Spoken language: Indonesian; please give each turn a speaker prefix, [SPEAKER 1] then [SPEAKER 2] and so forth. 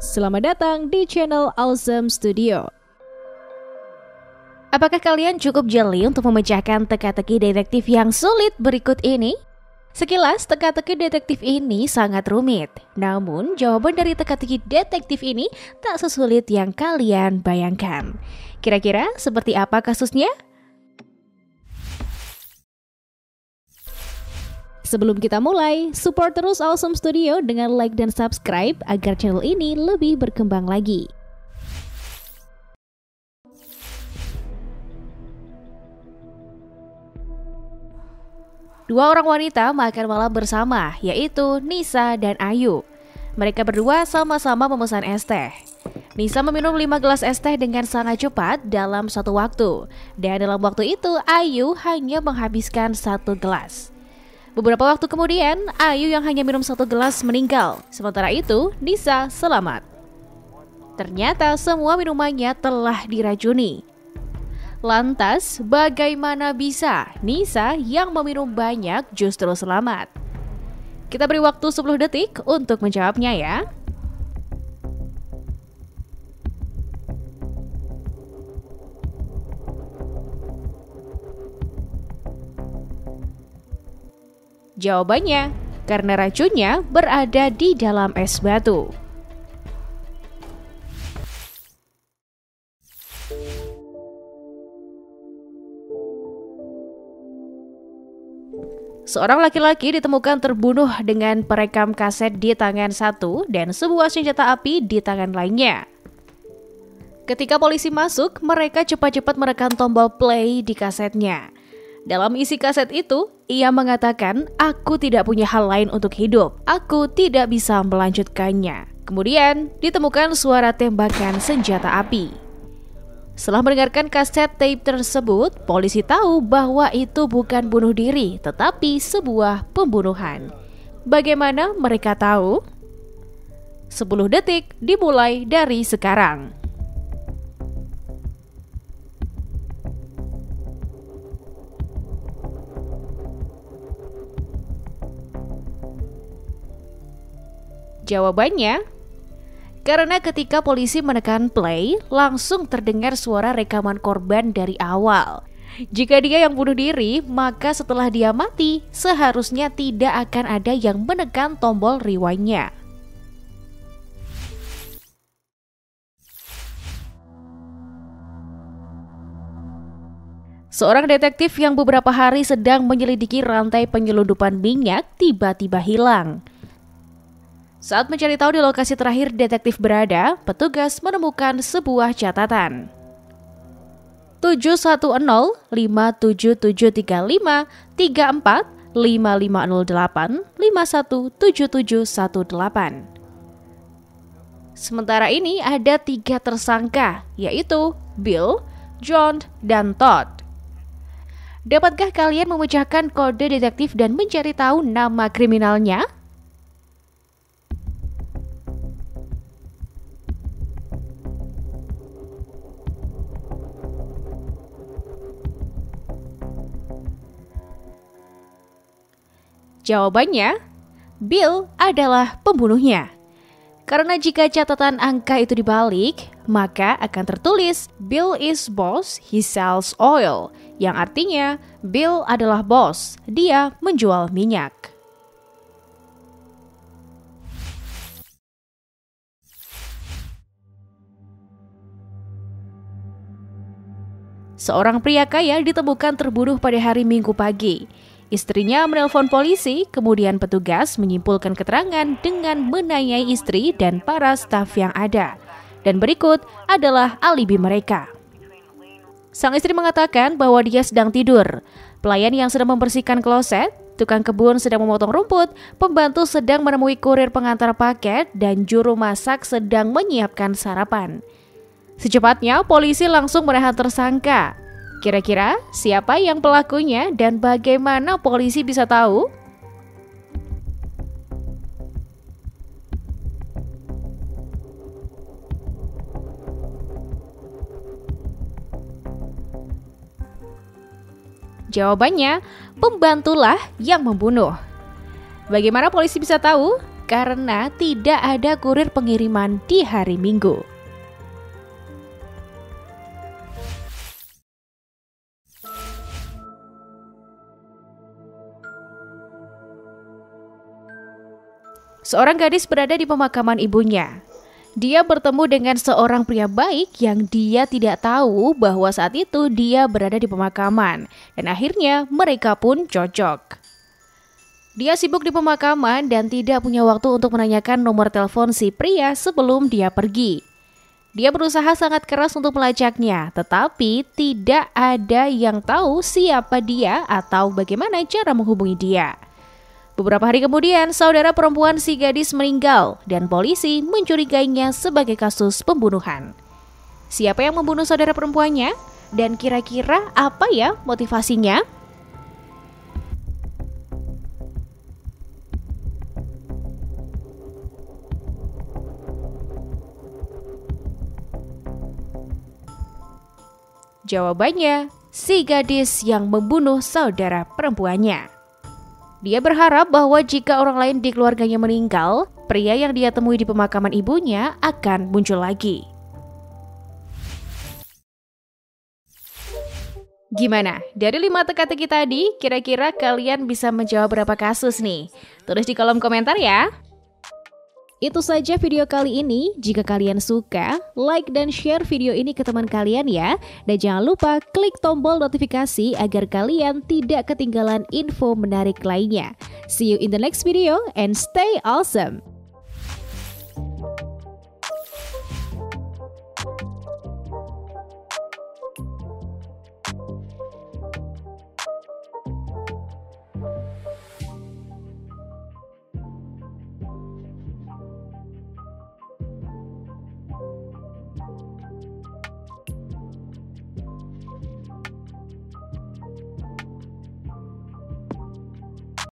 [SPEAKER 1] Selamat datang di channel Awesome Studio. Apakah kalian cukup jeli untuk memecahkan teka-teki detektif yang sulit berikut ini? Sekilas, teka-teki detektif ini sangat rumit. Namun, jawaban dari teka-teki detektif ini tak sesulit yang kalian bayangkan. Kira-kira seperti apa kasusnya? Sebelum kita mulai, support terus Awesome Studio dengan like dan subscribe agar channel ini lebih berkembang lagi. Dua orang wanita makan malam bersama, yaitu Nisa dan Ayu. Mereka berdua sama-sama memesan es teh. Nisa meminum 5 gelas es teh dengan sangat cepat dalam satu waktu. Dan dalam waktu itu, Ayu hanya menghabiskan 1 gelas. Beberapa waktu kemudian, Ayu yang hanya minum 1 gelas meninggal. Sementara itu, Nisa selamat. Ternyata semua minumannya telah diracuni. Lantas, bagaimana bisa Nisa yang meminum banyak justru selamat? Kita beri waktu 10 detik untuk menjawabnya ya. Jawabannya, karena racunnya berada di dalam es batu. Seorang laki-laki ditemukan terbunuh dengan perekam kaset di tangan satu dan sebuah senjata api di tangan lainnya. Ketika polisi masuk, mereka cepat-cepat menekan tombol play di kasetnya. Dalam isi kaset itu, ia mengatakan, "Aku tidak punya hal lain untuk hidup. Aku tidak bisa melanjutkannya." Kemudian, ditemukan suara tembakan senjata api. Setelah mendengarkan kaset tape tersebut, polisi tahu bahwa itu bukan bunuh diri, tetapi sebuah pembunuhan. Bagaimana mereka tahu? 10 detik dimulai dari sekarang. Jawabannya, karena ketika polisi menekan play, langsung terdengar suara rekaman korban dari awal. Jika dia yang bunuh diri, maka setelah dia mati, seharusnya tidak akan ada yang menekan tombol rewind-nya. Seorang detektif yang beberapa hari sedang menyelidiki rantai penyelundupan minyak tiba-tiba hilang. Saat mencari tahu di lokasi terakhir detektif berada, petugas menemukan sebuah catatan. 716-57534-5508-517718. Sementara ini ada 3 tersangka, yaitu Bill, John, dan Todd. Dapatkah kalian memecahkan kode detektif dan mencari tahu nama kriminalnya? Jawabannya, Bill adalah pembunuhnya. Karena jika catatan angka itu dibalik, maka akan tertulis Bill is boss, he sells oil, yang artinya Bill adalah bos, dia menjual minyak. Seorang pria kaya ditemukan terbunuh pada hari Minggu pagi. Istrinya menelpon polisi, kemudian petugas menyimpulkan keterangan dengan menanyai istri dan para staf yang ada. Dan berikut adalah alibi mereka. Sang istri mengatakan bahwa dia sedang tidur. Pelayan yang sedang membersihkan kloset, tukang kebun sedang memotong rumput, pembantu sedang menemui kurir pengantar paket, dan juru masak sedang menyiapkan sarapan. Secepatnya, polisi langsung menahan tersangka. Kira-kira siapa yang pelakunya dan bagaimana polisi bisa tahu? Jawabannya, pembantulah yang membunuh. Bagaimana polisi bisa tahu? karena tidak ada kurir pengiriman di hari Minggu. Seorang gadis berada di pemakaman ibunya. Dia bertemu dengan seorang pria baik yang dia tidak tahu bahwa saat itu dia berada di pemakaman. Dan akhirnya mereka pun cocok. Dia sibuk di pemakaman dan tidak punya waktu untuk menanyakan nomor telepon si pria sebelum dia pergi. Dia berusaha sangat keras untuk melacaknya, tetapi tidak ada yang tahu siapa dia atau bagaimana cara menghubungi dia. Beberapa hari kemudian, saudara perempuan si gadis meninggal dan polisi mencurigainya sebagai kasus pembunuhan. Siapa yang membunuh saudara perempuannya? Dan kira-kira apa ya motivasinya? Jawabannya, si gadis yang membunuh saudara perempuannya. Dia berharap bahwa jika orang lain di keluarganya meninggal, pria yang dia temui di pemakaman ibunya akan muncul lagi. Gimana? Dari 5 teka-teki tadi, kira-kira kalian bisa menjawab berapa kasus nih? Tulis di kolom komentar ya. Itu saja video kali ini. Jika kalian suka, like dan share video ini ke teman kalian ya. Dan jangan lupa klik tombol notifikasi agar kalian tidak ketinggalan info menarik lainnya. See you in the next video and stay awesome!